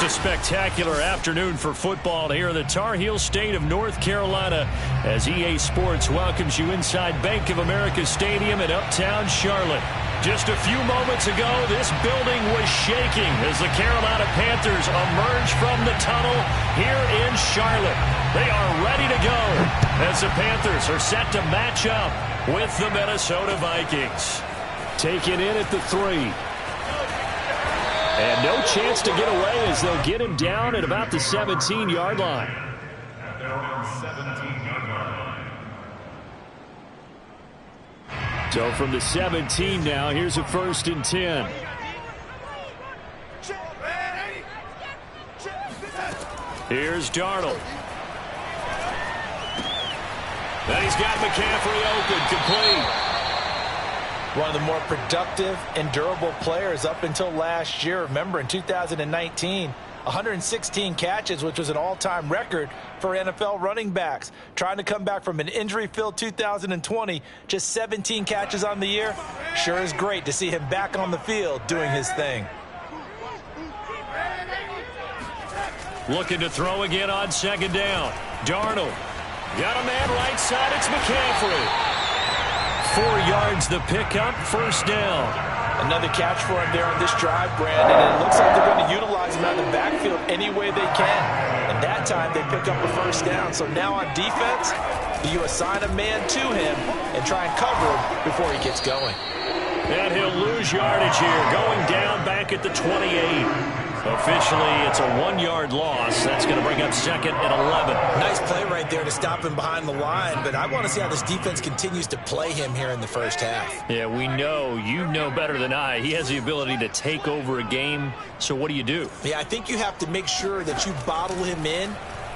Just a spectacular afternoon for football here in the Tar Heel state of North Carolina as EA Sports welcomes you inside Bank of America Stadium in uptown Charlotte. Just a few moments ago, this building was shaking as the Carolina Panthers emerge from the tunnel here in Charlotte. They are ready to go as the Panthers are set to match up with the Minnesota Vikings. Taken in at the 3. And no chance to get away as they'll get him down at about the 17-yard line. So from the 17 now, here's a 1st and 10. Here's Darnold. And he's got McCaffrey open, complete. One of the more productive and durable players up until last year. Remember, in 2019, 116 catches, which was an all-time record for NFL running backs. Trying to come back from an injury-filled 2020, just 17 catches on the year. Sure is great to see him back on the field doing his thing. Looking to throw again on 2nd down. Darnold. Got a man right side. It's McCaffrey. 4 yards the pickup, 1st down. Another catch for him there on this drive, Brandon, and it looks like they're going to utilize him out of the backfield any way they can. And that time they pick up a 1st down. So now on defense, you assign a man to him and try and cover him before he gets going. And he'll lose yardage here, going down back at the 28. Officially, it's a 1-yard loss. That's going to bring up 2nd and 11. Nice play right there to stop him behind the line, but I want to see how this defense continues to play him here in the first half. Yeah, we know. You know better than I. He has the ability to take over a game, so what do you do? Yeah, I think you have to make sure that you bottle him in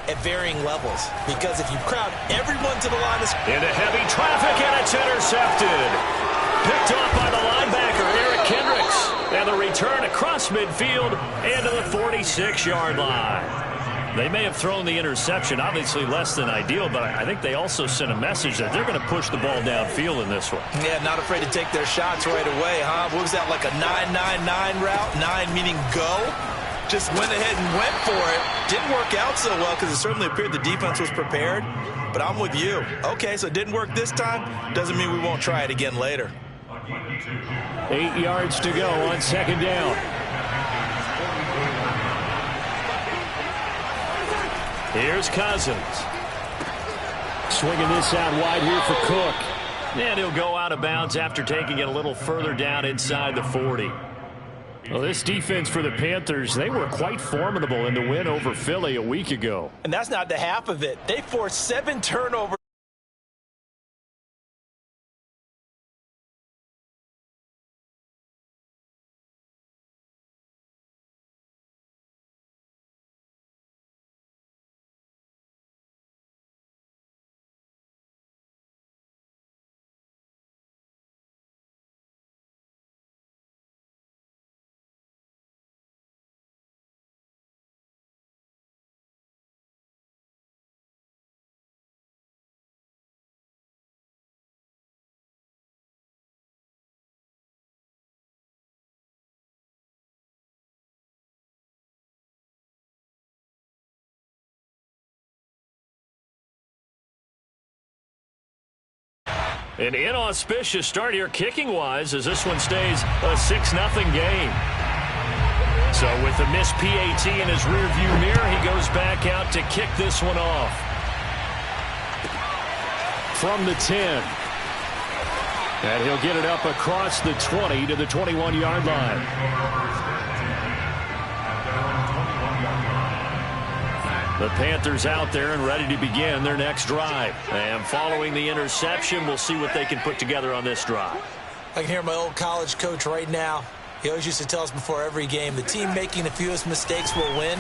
at varying levels, because if you crowd everyone to the line of into heavy traffic, and it's intercepted. Picked off by the linebacker, Eric Kendricks. And the return across midfield into the 46-yard line. They may have thrown the interception, obviously less than ideal, but I think they also sent a message that they're going to push the ball downfield in this one. Yeah, not afraid to take their shots right away, huh? What was that, like a 9-9-9 route? 9 meaning go? Just went ahead and went for it. Didn't work out so well because it certainly appeared the defense was prepared. But I'm with you. Okay, so it didn't work this time. Doesn't mean we won't try it again later. 8 yards to go on 2nd down. Here's Cousins. Swinging this out wide here for Cook. And he'll go out of bounds after taking it a little further down inside the 40. Well, this defense for the Panthers, they were quite formidable in the win over Philly a week ago. And that's not the half of it. They forced 7 turnovers. An inauspicious start here kicking-wise as this one stays a 6-0 game. So with the missed PAT in his rearview mirror, he goes back out to kick this one off. From the 10. And he'll get it up across the 20 to the 21-yard line. The Panthers out there and ready to begin their next drive. And following the interception, we'll see what they can put together on this drive. I can hear my old college coach right now. He always used to tell us before every game, the team making the fewest mistakes will win.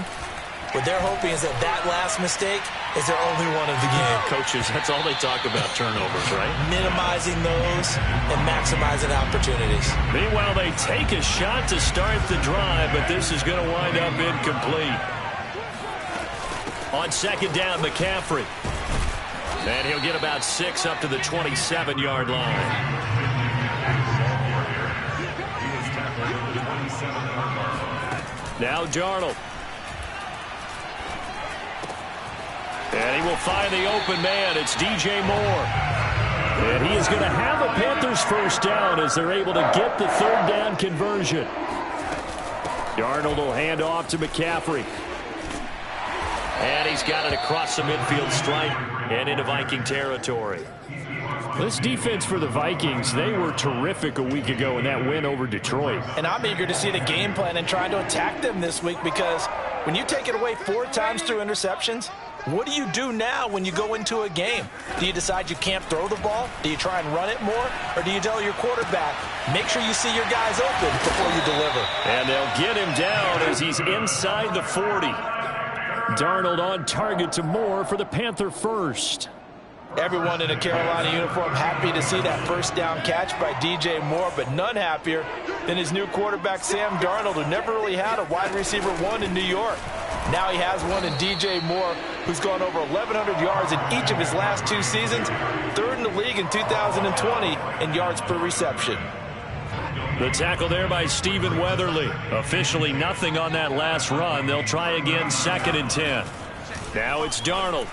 What they're hoping is that last mistake is their only one of the game. Coaches, that's all they talk about, turnovers, right? Minimizing those and maximizing opportunities. Meanwhile, they take a shot to start the drive, but this is going to wind up incomplete. On 2nd down, McCaffrey. And he'll get about 6 up to the 27-yard line. Now Darnold. And he will find the open man. It's DJ Moore. And he is going to have a Panthers first down as they're able to get the third down conversion. Darnold will hand off to McCaffrey. And he's got it across the midfield stripe and into Viking territory. This defense for the Vikings, they were terrific a week ago in that win over Detroit. And I'm eager to see the game plan and trying to attack them this week, because when you take it away 4 times through interceptions, what do you do now when you go into a game? Do you decide you can't throw the ball? Do you try and run it more? Or do you tell your quarterback, make sure you see your guys open before you deliver? And they'll get him down as he's inside the 40. Darnold on target to Moore for the Panther first. Everyone in a Carolina uniform happy to see that first down catch by DJ Moore, but none happier than his new quarterback, Sam Darnold, who never really had a wide receiver one in New York. Now he has one in DJ Moore, who's gone over 1,100 yards in each of his last 2 seasons, 3rd in the league in 2020 in yards per reception. The tackle there by Stephen Weatherly. Officially nothing on that last run. They'll try again, 2nd and 10. Now it's Darnold.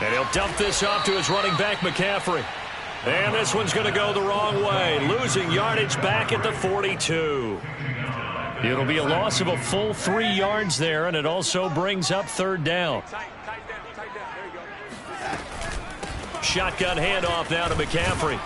And he'll dump this off to his running back, McCaffrey. And this one's going to go the wrong way, losing yardage back at the 42. It'll be a loss of a full 3 yards there, and it also brings up 3rd down. Shotgun handoff now to McCaffrey.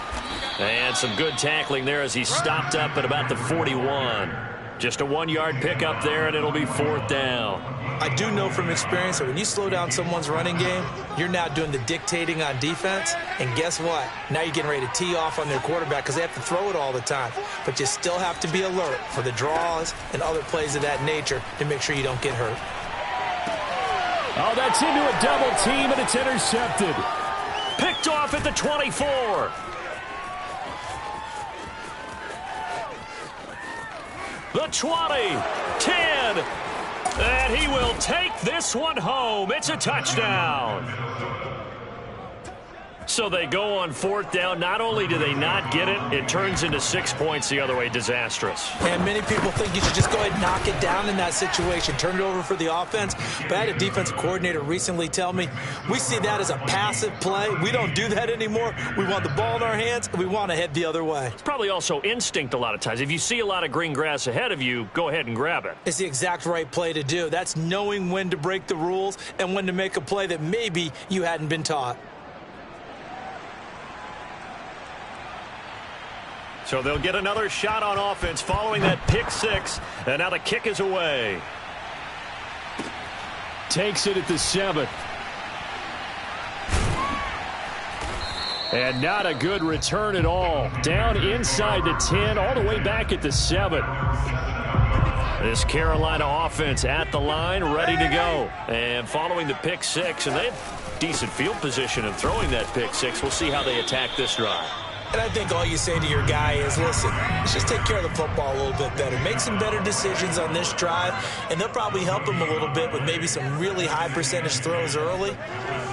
And some good tackling there as he stopped up at about the 41. Just a 1-yard pickup there, and it'll be 4th down. I do know from experience that when you slow down someone's running game, you're now doing the dictating on defense. And guess what? Now you're getting ready to tee off on their quarterback because they have to throw it all the time. But you still have to be alert for the draws and other plays of that nature to make sure you don't get hurt. Oh, that's into a double team, and it's intercepted. Picked off at the 24. The 20, 10, and he will take this one home. It's a touchdown. So they go on 4th down. Not only do they not get it, it turns into 6 points the other way. Disastrous. And many people think you should just go ahead and knock it down in that situation, turn it over for the offense. But I had a defensive coordinator recently tell me, we see that as a passive play. We don't do that anymore. We want the ball in our hands, and we want to head the other way. It's probably also instinct a lot of times. If you see a lot of green grass ahead of you, go ahead and grab it. It's the exact right play to do. That's knowing when to break the rules and when to make a play that maybe you hadn't been taught. So they'll get another shot on offense following that pick 6. And now the kick is away. Takes it at the 7. And not a good return at all. Down inside the 10, all the way back at the 7. This Carolina offense at the line, ready to go. And following the pick 6, and they have decent field position in throwing that pick 6. We'll see how they attack this drive. And I think all you say to your guy is, listen, let's just take care of the football a little bit better. Make some better decisions on this drive, and they'll probably help him a little bit with maybe some really high percentage throws early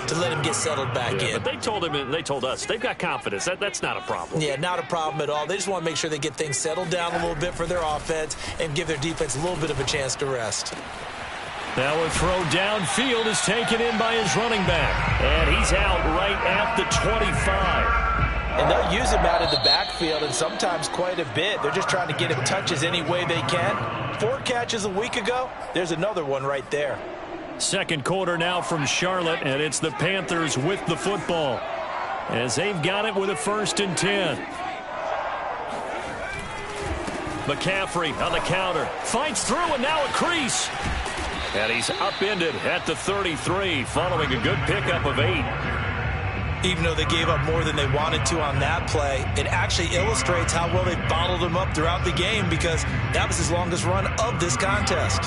to let him get settled back in. But they told him, and they told us, they've got confidence. That's not a problem. Yeah, not a problem at all. They just want to make sure they get things settled down a little bit for their offense and give their defense a little bit of a chance to rest. Now a throw downfield is taken in by his running back. And he's out right at the 25. And they'll use him out of the backfield, and sometimes quite a bit. They're just trying to get him touches any way they can. 4 catches a week ago. There's another one right there. Second quarter now from Charlotte, and it's the Panthers with the football as they've got it with a 1st and 10. McCaffrey on the counter. Fights through, and now a crease. And he's upended at the 33 following a good pickup of 8. Even though they gave up more than they wanted to on that play, it actually illustrates how well they bottled him up throughout the game, because that was his longest run of this contest.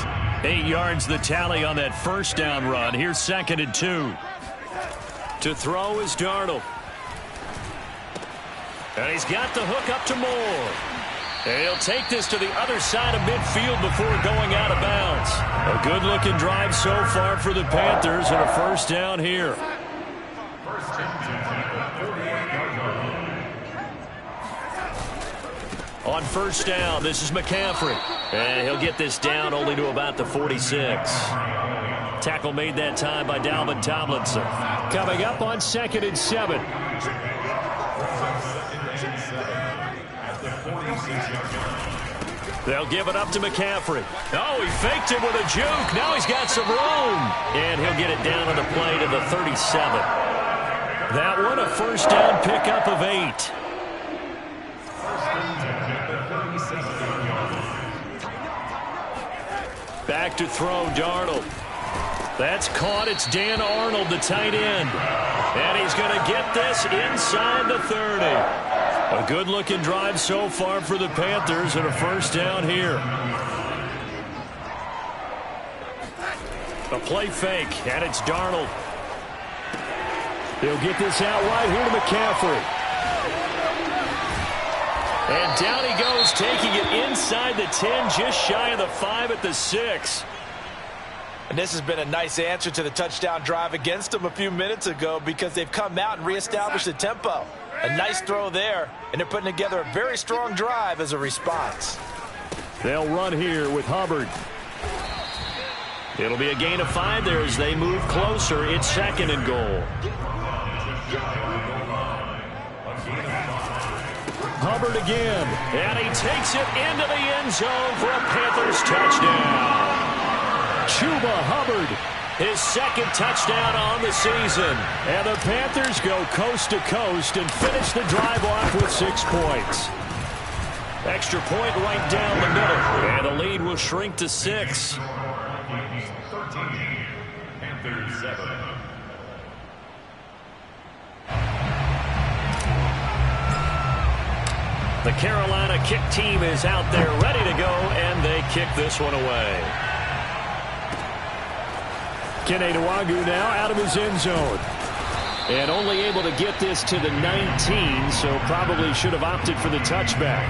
8 yards the tally on that first down run. Here's 2nd and 2. To throw is Darnold. And he's got the hook up to Moore. And he'll take this to the other side of midfield before going out of bounds. A good-looking drive so far for the Panthers, and a 1st down here. On 1st down, this is McCaffrey. And he'll get this down only to about the 46. Tackle made that time by Dalvin Tomlinson. Coming up on 2nd and 7. They'll give it up to McCaffrey. Oh, he faked him with a juke. Now he's got some room. And he'll get it down on the play to the 37. That one, a first down pickup of 8. Back to throw, Darnold. That's caught. It's Dan Arnold, the tight end. And he's going to get this inside the 30. A good-looking drive so far for the Panthers and a first down here. A play fake, and it's Darnold. He'll get this out wide here to McCaffrey. And down he goes, taking it inside the 10, just shy of the 5 at the 6. And this has been a nice answer to the touchdown drive against them a few minutes ago because they've come out and reestablished the tempo. A nice throw there, and they're putting together a very strong drive as a response. They'll run here with Hubbard. It'll be a gain of 5 there as they move closer. It's 2nd and goal. Hubbard again, and he takes it into the end zone for a Panthers touchdown. Chuba Hubbard, his 2nd touchdown on the season. And the Panthers go coast to coast and finish the drive off with 6 points. Extra point right down the middle, and the lead will shrink to 6. 13, Panthers 7. The Carolina kick team is out there ready to go, and they kick this one away. Kene Nwangwu now out of his end zone. And only able to get this to the 19, so probably should have opted for the touchback.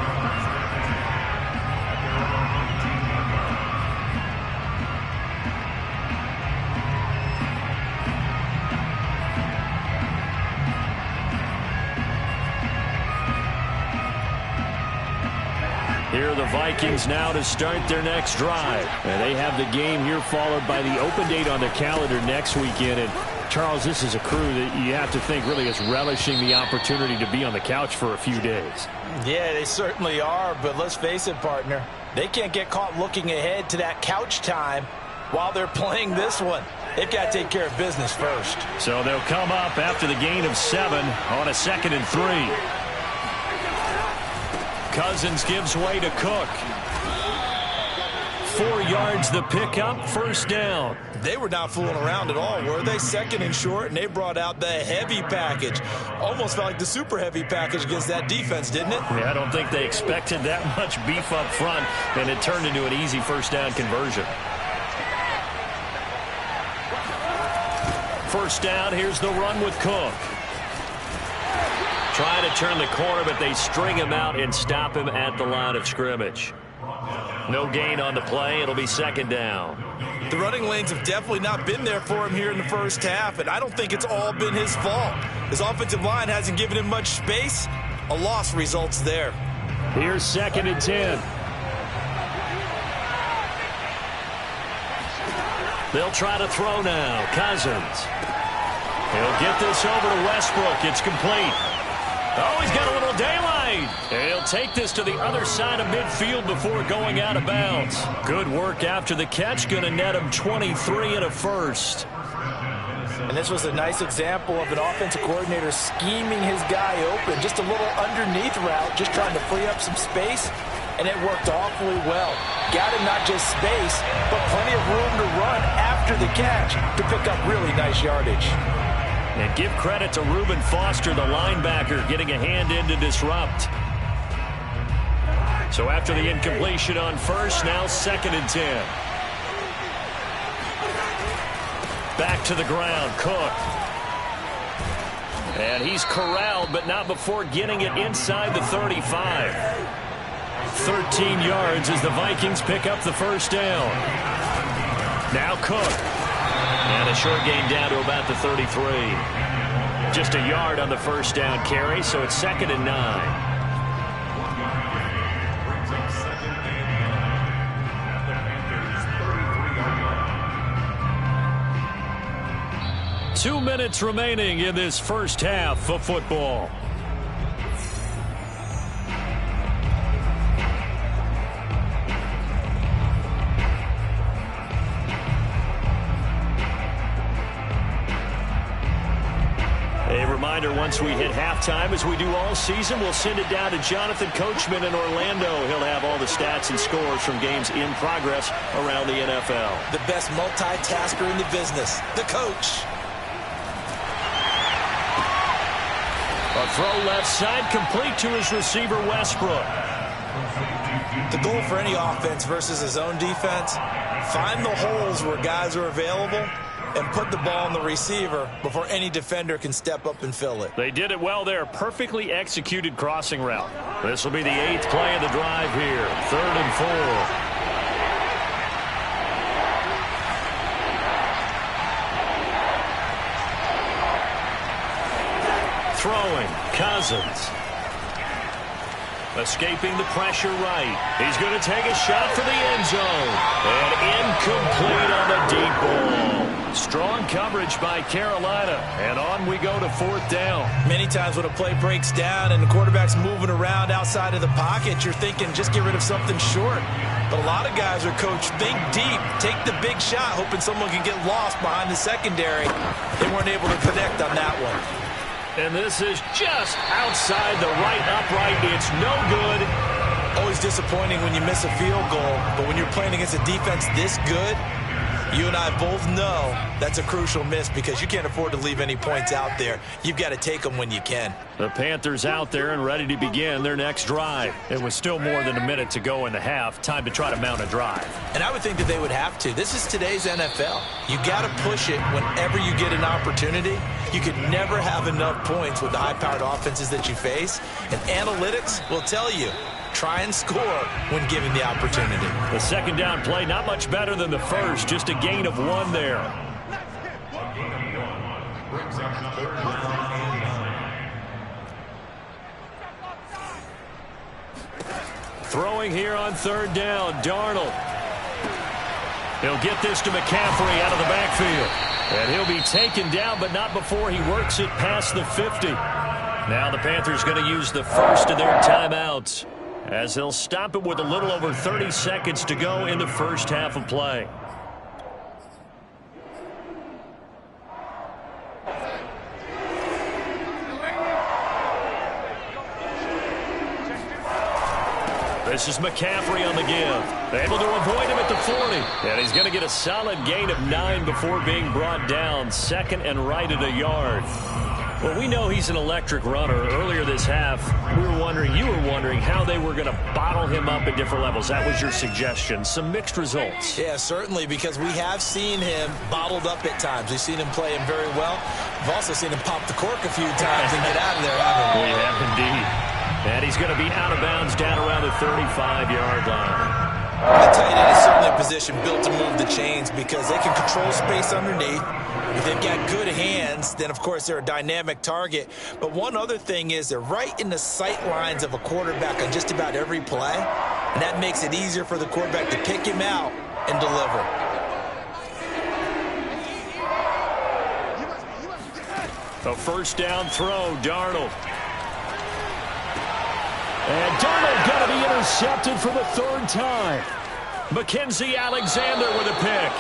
Here are the Vikings now to start their next drive. And they have the game here followed by the open date on their calendar next weekend. And Charles, this is a crew that you have to think really is relishing the opportunity to be on the couch for a few days. Yeah, they certainly are, but let's face it, partner. They can't get caught looking ahead to that couch time while they're playing this one. They've got to take care of business first. So they'll come up after the gain of 7 on a 2nd and 3. Cousins gives way to Cook. 4 yards the pickup, first down. They were not fooling around at all, were they? 2nd and short, and they brought out the heavy package. Almost felt like the super heavy package against that defense, didn't it? Yeah, I don't think they expected that much beef up front, and it turned into an easy first down conversion. First down, here's the run with Cook. Trying to turn the corner, but they string him out and stop him at the line of scrimmage. No gain on the play. It'll be 2nd down. The running lanes have definitely not been there for him here in the first half, and I don't think it's all been his fault. His offensive line hasn't given him much space. A loss results there. Here's 2nd and 10. They'll try to throw now. Cousins. He'll get this over to Westbrook. It's complete. Oh, he's got a little daylight. And he'll take this to the other side of midfield before going out of bounds. Good work after the catch. Going to net him 23 and a first. And this was a nice example of an offensive coordinator scheming his guy open. Just a little underneath route, just trying to free up some space. And it worked awfully well. Got him not just space, but plenty of room to run after the catch to pick up really nice yardage. And give credit to Reuben Foster, the linebacker, getting a hand in to disrupt. So after the incompletion on first, now 2nd and 10. Back to the ground, Cook. And he's corralled, but not before getting it inside the 35. 13 yards as the Vikings pick up the first down. Now Cook. And a short gain down to about the 33. Just a yard on the first down carry, so it's 2nd and 9. 2 minutes remaining in this first half of football. A reminder, once we hit halftime, as we do all season, we'll send it down to Jonathan Coachman in Orlando. He'll have all the stats and scores from games in progress around the NFL. The best multitasker in the business, the coach. A throw left side, complete to his receiver, Westbrook. The goal for any offense versus his own defense, find the holes where guys are available and put the ball on the receiver before any defender can step up and fill it. They did it well there. Perfectly executed crossing route. This will be the 8th play of the drive here. 3rd and 4. Throwing, Cousins. Escaping the pressure right. He's going to take a shot for the end zone. And incomplete on the deep ball. Strong coverage by Carolina. And on we go to 4th down. Many times when a play breaks down and the quarterback's moving around outside of the pocket, you're thinking just get rid of something short. But a lot of guys are coached, think deep, take the big shot, hoping someone can get lost behind the secondary. They weren't able to connect on that one. And this is just outside the right upright. It's no good. Always disappointing when you miss a field goal, but when you're playing against a defense this good, you and I both know that's a crucial miss because you can't afford to leave any points out there. You've got to take them when you can. The Panthers out there and ready to begin their next drive. It was still more than a minute to go in the half. Time to try to mount a drive. And I would think that they would have to. This is today's NFL. You got to push it whenever you get an opportunity. You could never have enough points with the high-powered offenses that you face. And analytics will tell you, try and score when given the opportunity. The second down play, not much better than the first. Just a gain of 1 there. Throwing here on 3rd down, Darnold. He'll get this to McCaffrey out of the backfield. And he'll be taken down, but not before he works it past the 50. Now the Panthers going to use the first of their timeouts, as they'll stop it with a little over 30 seconds to go in the first half of play. This is McCaffrey on the give. Able to avoid him at the 40. And he's going to get a solid gain of 9 before being brought down. 2nd and right at a yard. Well, we know he's an electric runner. Earlier this half, you were wondering how they were going to bottle him up at different levels. That was your suggestion. Some mixed results. Yeah, certainly, because we have seen him bottled up at times. We've seen him play him very well. We've also seen him pop the cork a few times and get out of there, haven't we? We have indeed. And he's going to be out of bounds down around the 35-yard line. The tight end is certainly a position built to move the chains because they can control space underneath. If they've got good hands, then, of course, they're a dynamic target. But one other thing is they're right in the sight lines of a quarterback on just about every play, and that makes it easier for the quarterback to pick him out and deliver. A first down throw, Darnold. And Darnold got to be intercepted for the 3rd time. Mackenzie Alexander with a pick.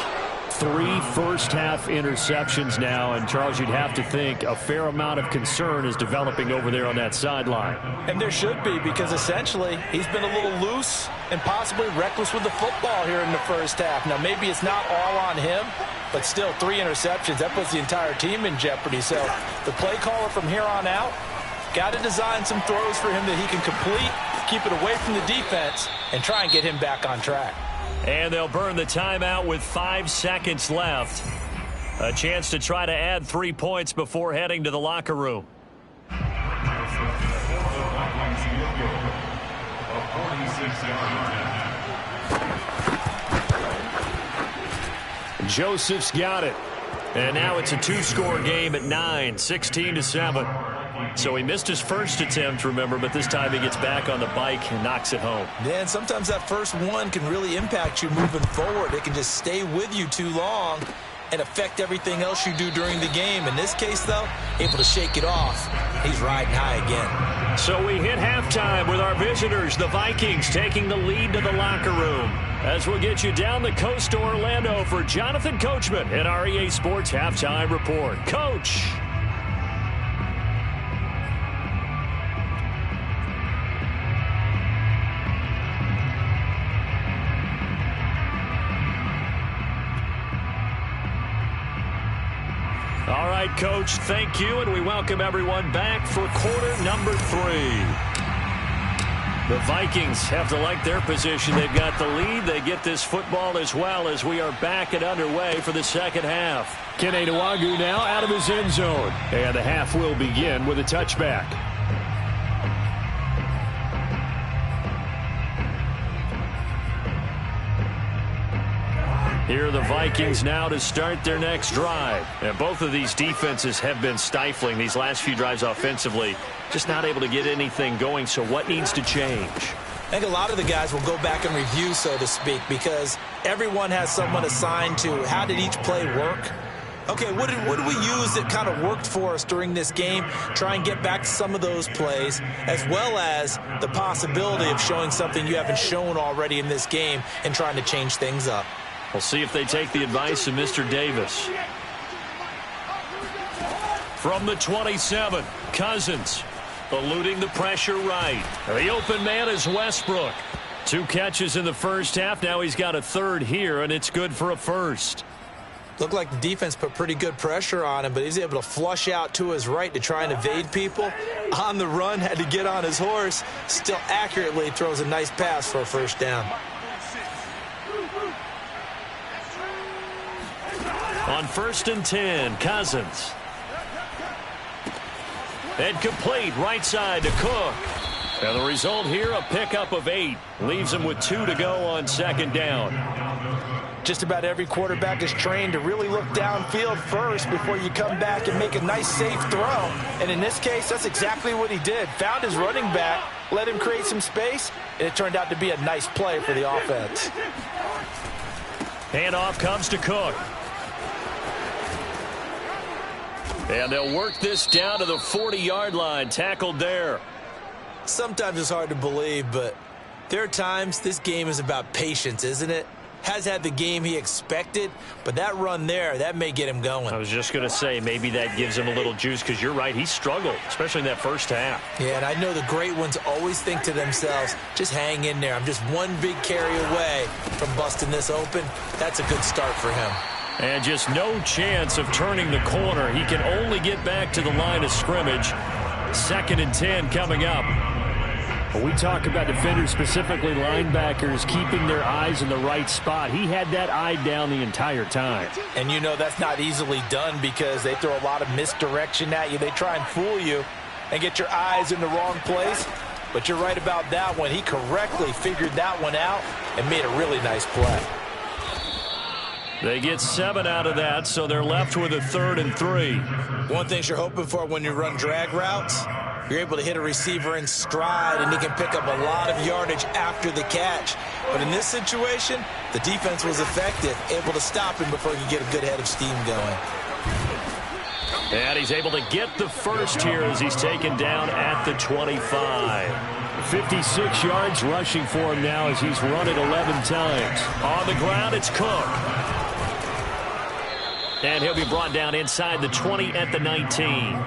3 first-half interceptions now, and Charles, you'd have to think a fair amount of concern is developing over there on that sideline. And there should be, because essentially he's been a little loose and possibly reckless with the football here in the first half. Now, maybe it's not all on him, but still 3 interceptions. That puts the entire team in jeopardy. So the play caller from here on out got to design some throws for him that he can complete, keep it away from the defense, and try and get him back on track. And they'll burn the timeout with 5 seconds left. A chance to try to add 3 points before heading to the locker room. Joseph's got it. And now it's a 2-score game at 9, 16-7. So he missed his first attempt, remember, but this time he gets back on the bike and knocks it home. Yeah, and sometimes that first one can really impact you moving forward. It can just stay with you too long, and affect everything else you do during the game. In this case, though, able to shake it off. He's riding high again. So we hit halftime with our visitors, the Vikings, taking the lead to the locker room. As we'll get you down the coast to Orlando for Jonathan Coachman in our EA Sports Halftime Report. Coach. All right, Coach, thank you, and we welcome everyone back for quarter number 3. The Vikings have to like their position. They've got the lead. They get this football as well as we are back and underway for the second half. Kene Nwangwu now out of his end zone. And the half will begin with a touchback. Here are the Vikings now to start their next drive. And both of these defenses have been stifling these last few drives offensively. Just not able to get anything going, so what needs to change? I think a lot of the guys will go back and review, so to speak, because everyone has someone assigned to how did each play work. Okay, what did we use that kind of worked for us during this game? Try and get back to some of those plays, as well as the possibility of showing something you haven't shown already in this game and trying to change things up. We'll see if they take the advice of Mr. Davis. From the 27, Cousins eluding the pressure right. The open man is Westbrook. 2 catches in the first half. Now he's got a third here, and it's good for a first. Looked like the defense put pretty good pressure on him, but he's able to flush out to his right to try and evade people. On the run, had to get on his horse. Still accurately throws a nice pass for a first down. On 1st and 10, Cousins. And complete right side to Cook. And the result here, a pickup of 8. Leaves him with 2 to go on second down. Just about every quarterback is trained to really look downfield first before you come back and make a nice, safe throw. And in this case, that's exactly what he did. Found his running back, let him create some space, and it turned out to be a nice play for the offense. Handoff comes to Cook. And they'll work this down to the 40-yard line. Tackled there. Sometimes it's hard to believe, but there are times this game is about patience, isn't it? Has had the game he expected, but that run there, that may get him going. I was just going to say, maybe that gives him a little juice, because you're right, he struggled, especially in that first half. Yeah, and I know the great ones always think to themselves, just hang in there. I'm just one big carry away from busting this open. That's a good start for him. And just no chance of turning the corner. He can only get back to the line of scrimmage. 2nd and 10 coming up. When we talk about defenders, specifically linebackers, keeping their eyes in the right spot. He had that eye down the entire time. And you know that's not easily done because they throw a lot of misdirection at you. They try and fool you and get your eyes in the wrong place. But you're right about that one. He correctly figured that one out and made a really nice play. They get 7 out of that, so they're left with a 3rd and 3. One thing you're hoping for when you run drag routes, you're able to hit a receiver in stride, and he can pick up a lot of yardage after the catch. But in this situation, the defense was effective, able to stop him before he could get a good head of steam going. And he's able to get the first here as he's taken down at the 25. 56 yards rushing for him now as he's run it 11 times. On the ground, it's Cook. And he'll be brought down inside the 20 at the 19.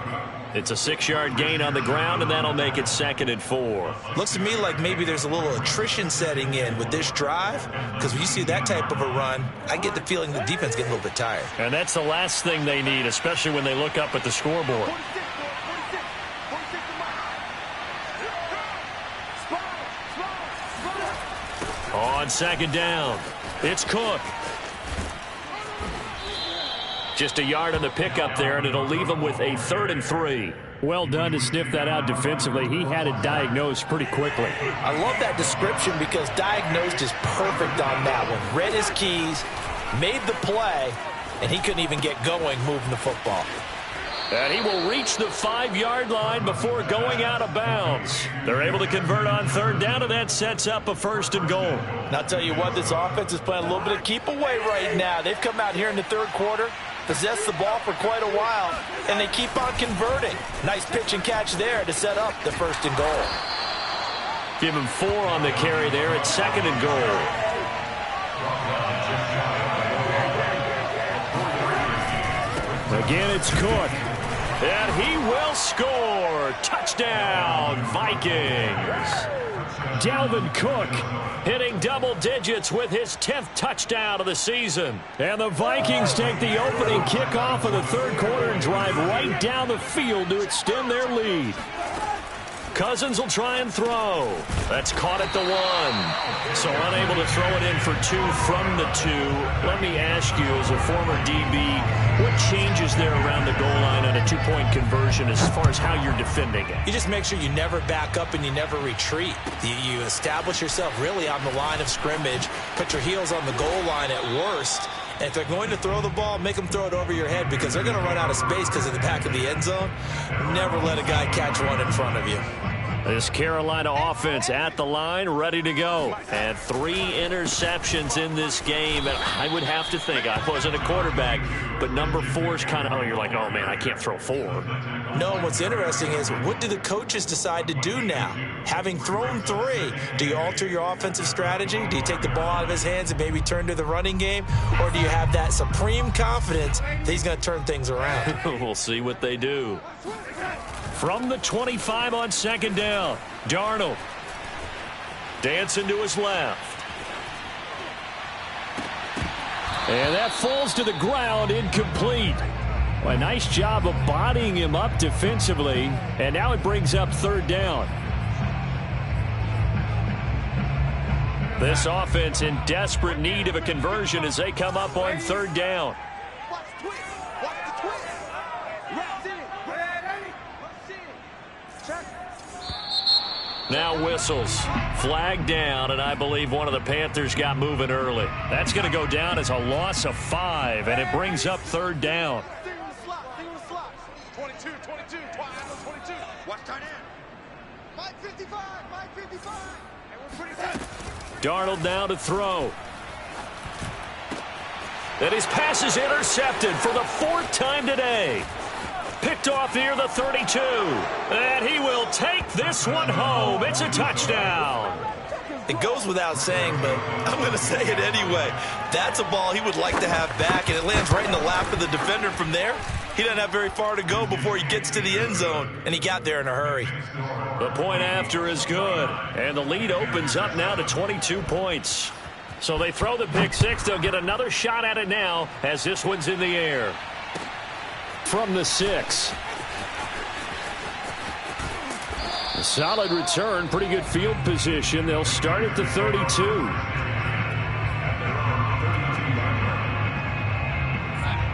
It's a 6-yard gain on the ground, and that'll make it 2nd and 4. Looks to me like maybe there's a little attrition setting in with this drive, because when you see that type of a run, I get the feeling the defense getting a little bit tired. And that's the last thing they need, especially when they look up at the scoreboard. On 2nd down, it's Cook. Just a yard on the pickup there, and it'll leave him with a 3rd and 3. Well done to sniff that out defensively. He had it diagnosed pretty quickly. I love that description because diagnosed is perfect on that one. Read his keys, made the play, and he couldn't even get going moving the football. And he will reach the 5-yard line before going out of bounds. They're able to convert on third down, and that sets up a 1st and goal. And I'll tell you what, this offense is playing a little bit of keep away right now. They've come out here in the third quarter, possessed the ball for quite a while, and they keep on converting. Nice pitch and catch there to set up the 1st and goal. Give him 4 on the carry there at 2nd and goal. Again, it's Cook. And he will score. Touchdown, Vikings. Dalvin Cook hitting double digits with his 10th touchdown of the season. And the Vikings take the opening kickoff of the third quarter and drive right down the field to extend their lead. Cousins will try and throw. That's caught at the 1. So unable to throw it in for 2 from the 2. Let me ask you, as a former DB, what changes there around the goal line on a 2-point conversion as far as how you're defending it? You just make sure you never back up and you never retreat. You establish yourself really on the line of scrimmage, put your heels on the goal line at worst. And if they're going to throw the ball, make them throw it over your head because they're going to run out of space because of the back of the end zone. Never let a guy catch one in front of you. This Carolina offense at the line, ready to go. And 3 interceptions in this game. And I would have to think, I wasn't a quarterback, but number 4 is kind of, you're like, oh, man, I can't throw 4. No, what's interesting is, what do the coaches decide to do now? Having thrown 3, do you alter your offensive strategy? Do you take the ball out of his hands and maybe turn to the running game? Or do you have that supreme confidence that he's going to turn things around? We'll see what they do. From the 25 on 2nd down, Darnold dancing to his left. And that falls to the ground, incomplete. Well, a nice job of bodying him up defensively, and now it brings up 3rd down. This offense in desperate need of a conversion as they come up on 3rd down. Now whistles. Flag down, and I believe one of the Panthers got moving early. That's going to go down as a loss of 5, and it brings up 3rd down. 22, 22, 22. Watch tight end. 555, 555. And we're pretty good. Darnold now to throw. And his pass is intercepted for the 4th time today. Picked off near the 32. And he will take this one home. It's a touchdown. It goes without saying, but I'm going to say it anyway. That's a ball he would like to have back, and it lands right in the lap of the defender from there. He doesn't have very far to go before he gets to the end zone, and he got there in a hurry. The point after is good, and the lead opens up now to 22 points. So they throw the pick 6. They'll get another shot at it now as this one's in the air. From the 6. A solid return, pretty good field position. They'll start at the 32.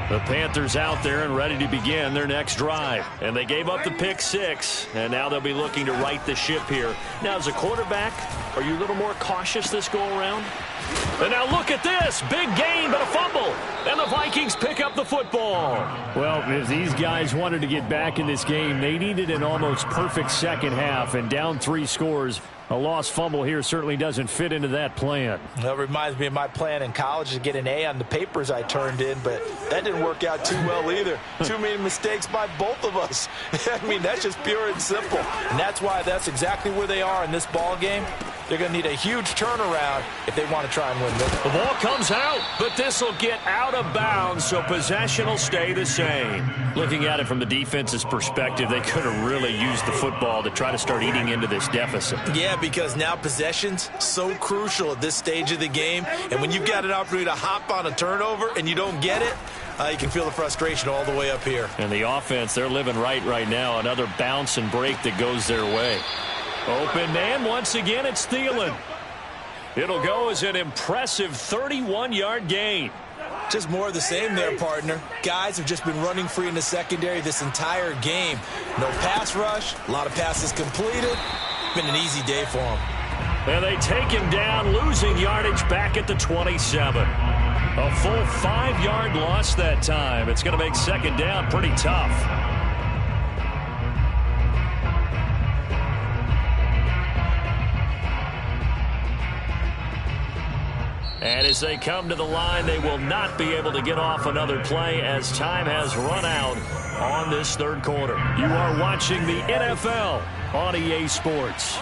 The Panthers out there and ready to begin their next drive. And they gave up the pick 6, and now they'll be looking to right the ship here. Now, as a quarterback, are you a little more cautious this go-around? And now look at this. Big gain, but a fumble. And the Vikings pick up the football. Well, if these guys wanted to get back in this game, they needed an almost perfect second half. And down 3 scores, a lost fumble here certainly doesn't fit into that plan. That reminds me of my plan in college to get an A on the papers I turned in, but that didn't work out too well either. Too many mistakes by both of us. I mean, that's just pure and simple. And that's why that's exactly where they are in this ball game. They're going to need a huge turnaround if they want to try and win this. The ball comes out, but this will get out of bounds, so possession will stay the same. Looking at it from the defense's perspective, they could have really used the football to try to start eating into this deficit. Yeah, because now possession's so crucial at this stage of the game, and when you've got an opportunity to hop on a turnover and you don't get it, you can feel the frustration all the way up here. And the offense, they're living right now. Another bounce and break that goes their way. Open man, once again, it's Thielen. It'll go as an impressive 31-yard gain. Just more of the same there, partner. Guys have just been running free in the secondary this entire game. No pass rush, a lot of passes completed. Been an easy day for them. And they take him down, losing yardage back at the 27. A full 5-yard loss that time. It's going to make second down pretty tough. And as they come to the line, they will not be able to get off another play as time has run out on this third quarter. You are watching the NFL on EA Sports.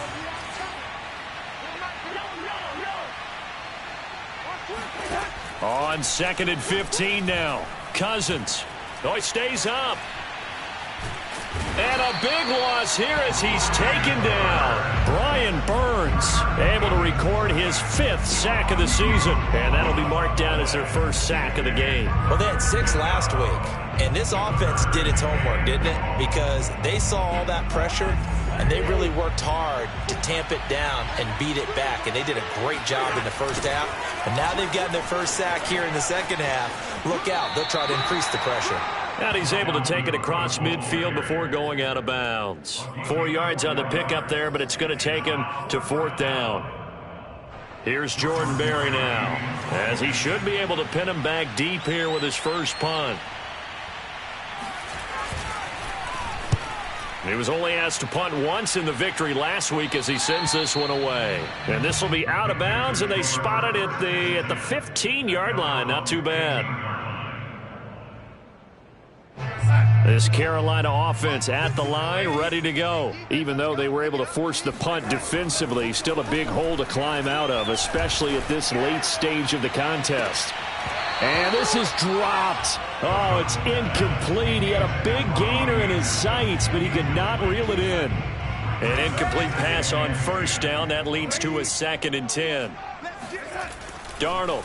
On 2nd and 15 now. Cousins. Oh, he stays up. And a big loss here as he's taken down. Brian Burns able to record his 5th sack of the season. And that'll be marked down as their first sack of the game. Well, they had 6 last week. And this offense did its homework, didn't it? Because they saw all that pressure, and they really worked hard to tamp it down and beat it back. And they did a great job in the first half. And now they've gotten their first sack here in the second half. Look out. They'll try to increase the pressure. And he's able to take it across midfield before going out of bounds. 4 yards on the pickup there, but it's going to take him to 4th down. Here's Jordan Berry now, as he should be able to pin him back deep here with his first punt. He was only asked to punt once in the victory last week as he sends this one away. And this will be out of bounds, and they spot it at the 15-yard line. Not too bad. This Carolina offense at the line, ready to go. Even though they were able to force the punt defensively, still a big hole to climb out of, especially at this late stage of the contest. And this is dropped. Oh, it's incomplete. He had a big gainer in his sights, but he could not reel it in. An incomplete pass on first down. That leads to a 2nd and 10. Darnold.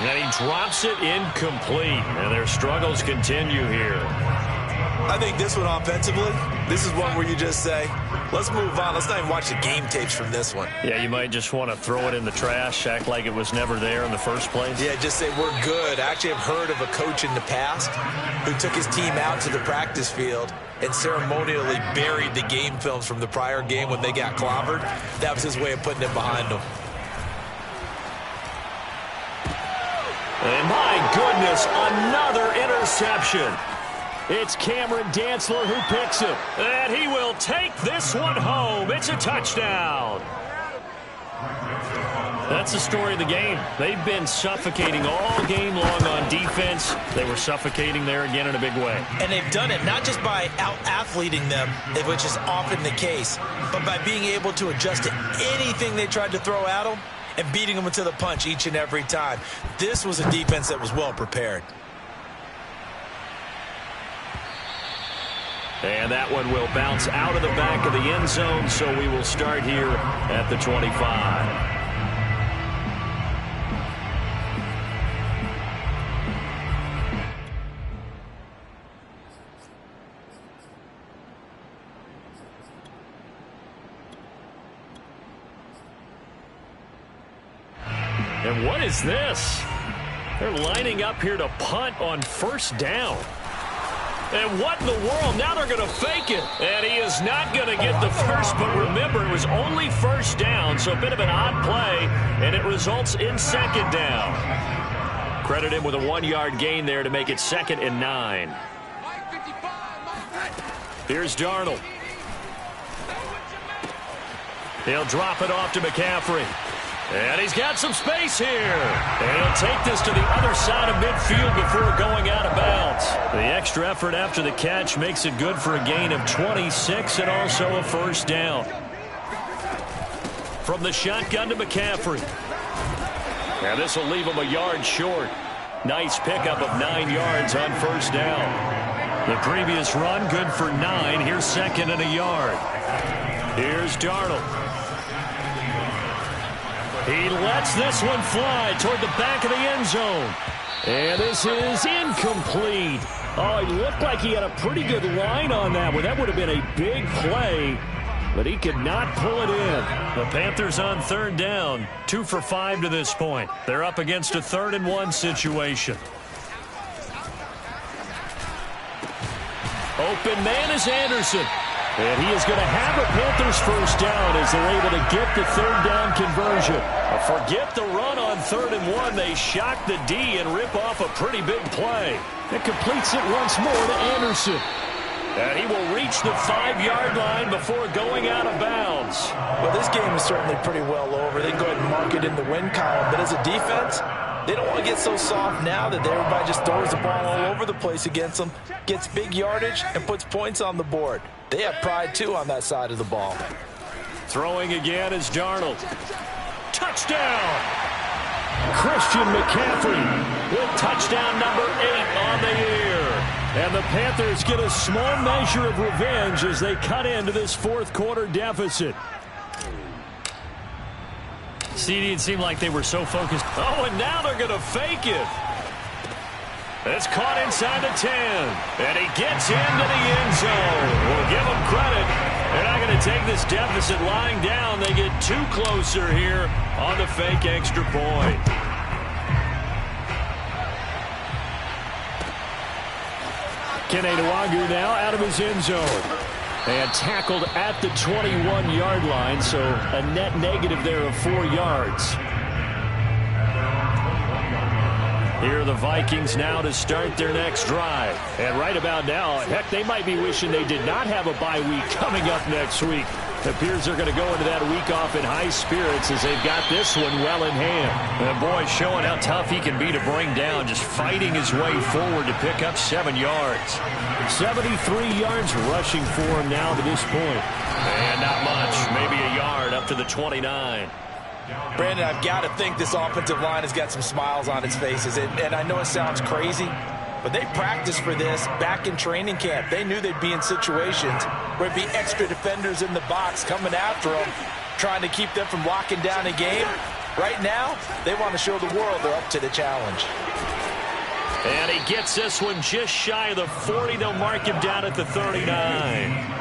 And he drops it incomplete. And their struggles continue here. I think this one offensively, this is one where you just say, let's move on. Let's not even watch the game tapes from this one. Yeah, you might just want to throw it in the trash, act like it was never there in the first place. Yeah, just say we're good. I actually have heard of a coach in the past who took his team out to the practice field and ceremonially buried the game films from the prior game when they got clobbered. That was his way of putting it behind them. And my goodness, another interception. It's Cameron Dantzler who picks it. And he will take this one home. It's a touchdown. That's the story of the game. They've been suffocating all game long on defense. They were suffocating there again in a big way. And they've done it not just by out-athleting them, which is often the case, but by being able to adjust to anything they tried to throw at them and beating them to the punch each and every time. This was a defense that was well prepared. And that one will bounce out of the back of the end zone, so we will start here at the 25. And what is this? They're lining up here to punt on first down. And what in the world? Now they're going to fake it. And he is not going to get the first, but remember, it was only first down, so a bit of an odd play, and it results in 2nd down. Credit him with a 1-yard gain there to make it 2nd and 9. Here's Darnold. He'll drop it off to McCaffrey. And he's got some space here. And he'll take this to the other side of midfield before going out of bounds. The extra effort after the catch makes it good for a gain of 26 and also a first down. From the shotgun to McCaffrey. And this will leave him a yard short. Nice pickup of 9 yards on first down. The previous run good for 9. Here's 2nd and a yard. Here's Darnold. He lets this one fly toward the back of the end zone. And this is incomplete. Oh, he looked like he had a pretty good line on that one. That would have been a big play, but he could not pull it in. The Panthers on 3rd down, 2 for 5 to this point. They're up against a 3rd and 1 situation. Open man is Anderson. And he is going to have a Panthers first down as they're able to get the 3rd down conversion. Forget the run on 3rd and 1. They shock the D and rip off a pretty big play. It completes it once more to Anderson. And he will reach the 5-yard line before going out of bounds. Well, this game is certainly pretty well over. They can go ahead and mark it in the win column. But as a defense, they don't want to get so soft now that everybody just throws the ball all over the place against them, gets big yardage, and puts points on the board. They have pride, too, on that side of the ball. Throwing again is Darnold. Touchdown! Christian McCaffrey with touchdown number 8 on the year. And the Panthers get a small measure of revenge as they cut into this fourth-quarter deficit. CD, it seemed like they were so focused. Oh, and now they're going to fake it. It's caught inside the 10. And he gets into the end zone. We'll give him credit. They're not going to take this deficit lying down. They get too closer here on the fake extra point. Kene Nwangwu now out of his end zone. And tackled at the 21-yard line, so a net negative there of 4 yards. Here are the Vikings now to start their next drive. And right about now, heck, they might be wishing they did not have a bye week coming up next week. It appears they're going to go into that week off in high spirits as they've got this one well in hand. And boy, showing how tough he can be to bring down, just fighting his way forward to pick up 7 yards. 73 yards rushing for him now to this point. And not much, maybe a yard up to the 29. Brandon, I've got to think this offensive line has got some smiles on its faces. And I know it sounds crazy, but they practiced for this back in training camp. They knew they'd be in situations where it'd be extra defenders in the box coming after them, trying to keep them from locking down a game. Right now, they want to show the world they're up to the challenge. And he gets this one just shy of the 40. They'll mark him down at the 39.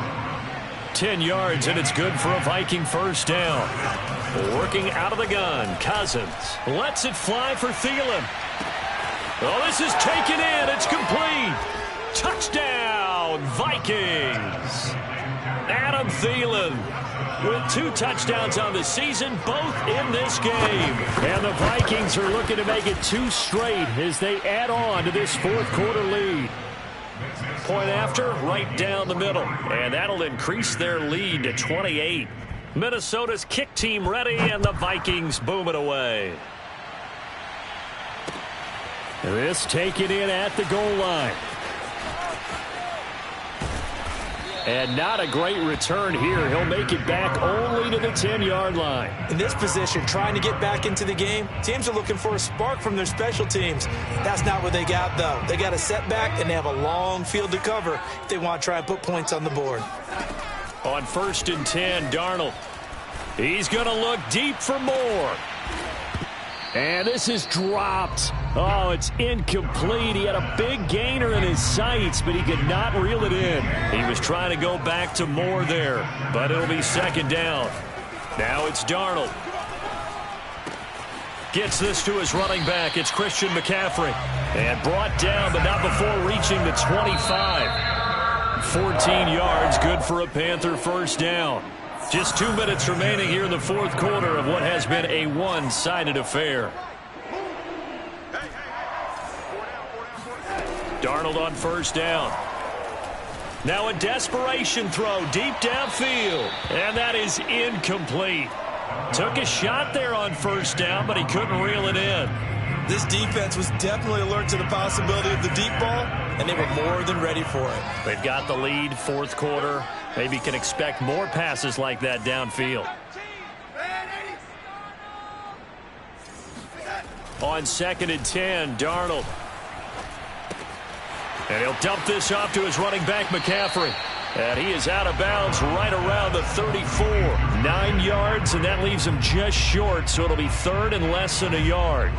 10 yards, and it's good for a Viking first down. Working out of the gun, Cousins lets it fly for Thielen. Oh, this is taken in. It's complete. Touchdown, Vikings. Adam Thielen with 2 touchdowns on the season, both in this game. And the Vikings are looking to make it 2 straight as they add on to this fourth-quarter lead. Point after, right down the middle. And that'll increase their lead to 28. Minnesota's kick team ready, and the Vikings boom it away. This taken in at the goal line. And not a great return here. He'll make it back only to the 10-yard line. In this position, trying to get back into the game, teams are looking for a spark from their special teams. That's not what they got, though. They got a setback, and they have a long field to cover if they want to try and put points on the board. On 1st and 10, Darnold. He's going to look deep for more. And this is dropped. Oh, it's incomplete. He had a big gainer in his sights, but he could not reel it in. He was trying to go back to Moore there, but it'll be 2nd down. Now it's Darnold. Gets this to his running back. It's Christian McCaffrey. And brought down, but not before reaching the 25. 14 yards, good for a Panther first down. Just 2 minutes remaining here in the fourth quarter of what has been a one-sided affair. Darnold on 1st down. Now a desperation throw deep downfield. And that is incomplete. Took a shot there on 1st down, but he couldn't reel it in. This defense was definitely alert to the possibility of the deep ball, and they were more than ready for it. They've got the lead, fourth quarter. Maybe can expect more passes like that downfield. On 2nd and 10, Darnold. And he'll dump this off to his running back, McCaffrey. And he is out of bounds right around the 34. 9 yards, and that leaves him just short, so it'll be 3rd and less than a yard.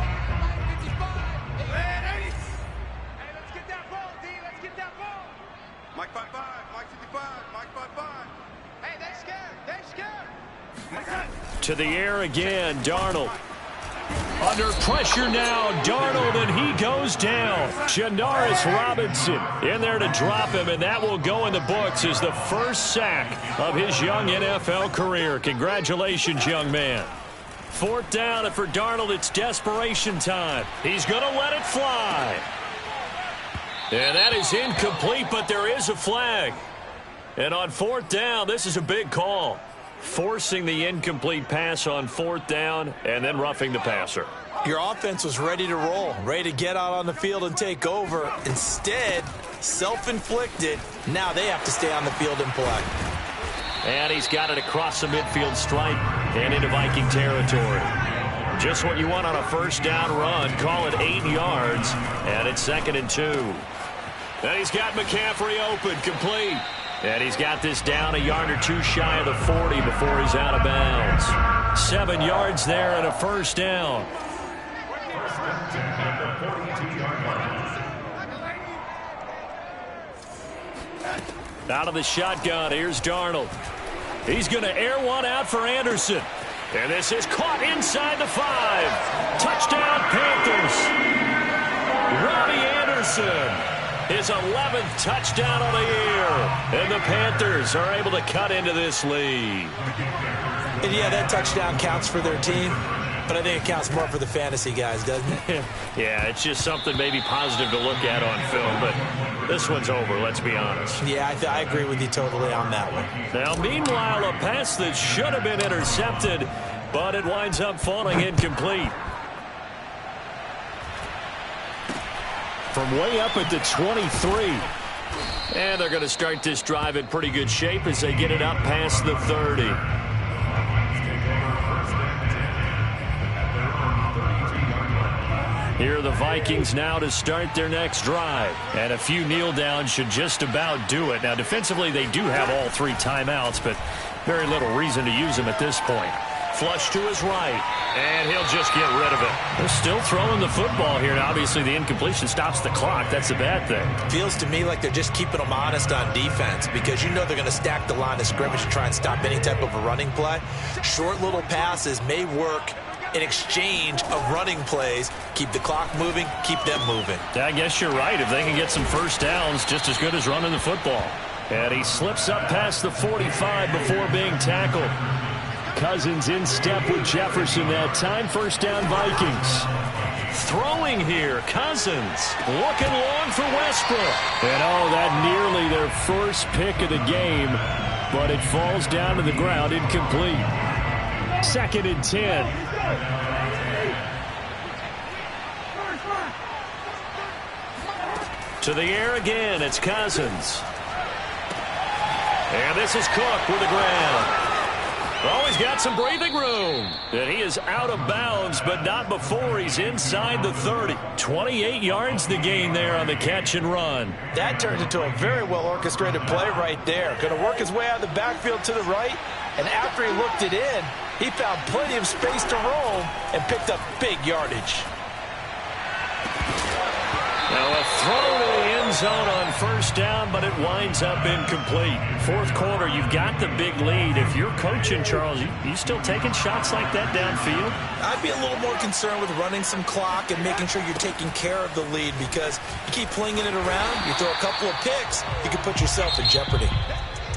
Mike 5-5, Mike 55, Mike 5-5. Hey, they're scared. They're scared. To the air again, Darnold. Under pressure now, Darnold, and he goes down. Janaris Robinson in there to drop him, and that will go in the books as the first sack of his young NFL career. Congratulations, young man. 4th down, and for Darnold, it's desperation time. He's going to let it fly. And that is incomplete, but there is a flag. And on 4th down, this is a big call. Forcing the incomplete pass on 4th down and then roughing the passer. Your offense was ready to roll, ready to get out on the field and take over. Instead, self-inflicted. Now they have to stay on the field and play. And he's got it across the midfield stripe and into Viking territory. Just what you want on a 1st down run. Call it 8 yards, and it's 2nd and 2. And he's got McCaffrey open, complete. And he's got this down a yard or 2 shy of the 40 before he's out of bounds. 7 yards there and a 1st down. Out of the shotgun, here's Darnold. He's going to air one out for Anderson. And this is caught inside the 5. Touchdown, Panthers. Robbie Anderson. His 11th touchdown of the year. And the Panthers are able to cut into this lead. And yeah, that touchdown counts for their team, but I think it counts more for the fantasy guys, doesn't it? Yeah, it's just something maybe positive to look at on film, but this one's over, let's be honest. Yeah, I agree with you totally on that one. Now, meanwhile, a pass that should have been intercepted, but it winds up falling incomplete. From way up at the 23. And they're going to start this drive in pretty good shape as they get it up past the 30. Here are the Vikings now to start their next drive. And a few kneel downs should just about do it. Now, defensively, they do have all 3 timeouts, but very little reason to use them at this point. Flush to his right, and he'll just get rid of it. They're still throwing the football here, and obviously the incompletion stops the clock. That's the bad thing. Feels to me like they're just keeping them honest on defense because you know they're going to stack the line of scrimmage to try and stop any type of a running play. Short little passes may work in exchange of running plays. Keep the clock moving, keep them moving. I guess you're right. If they can get some 1st downs, just as good as running the football. And he slips up past the 45 before being tackled. Cousins in step with Jefferson that time. 1st down, Vikings. Throwing here, Cousins looking long for Westbrook. And that nearly their first pick of the game, but it falls down to the ground incomplete. 2nd and 10. To the air again, it's Cousins. And this is Cook with the ground. Oh, he's got some breathing room. And he is out of bounds, but not before he's inside the 30. 28 yards the gain there on the catch and run. That turned into a very well-orchestrated play right there. Going to work his way out of the backfield to the right, and after he looked it in, he found plenty of space to roam and picked up big yardage. Now a throw to the end zone on 1st down, but it winds up incomplete. 4th quarter, you've got the big lead. If you're coaching, Charles, you still taking shots like that downfield? I'd be a little more concerned with running some clock and making sure you're taking care of the lead because you keep flinging it around, you throw a couple of picks, you can put yourself in jeopardy.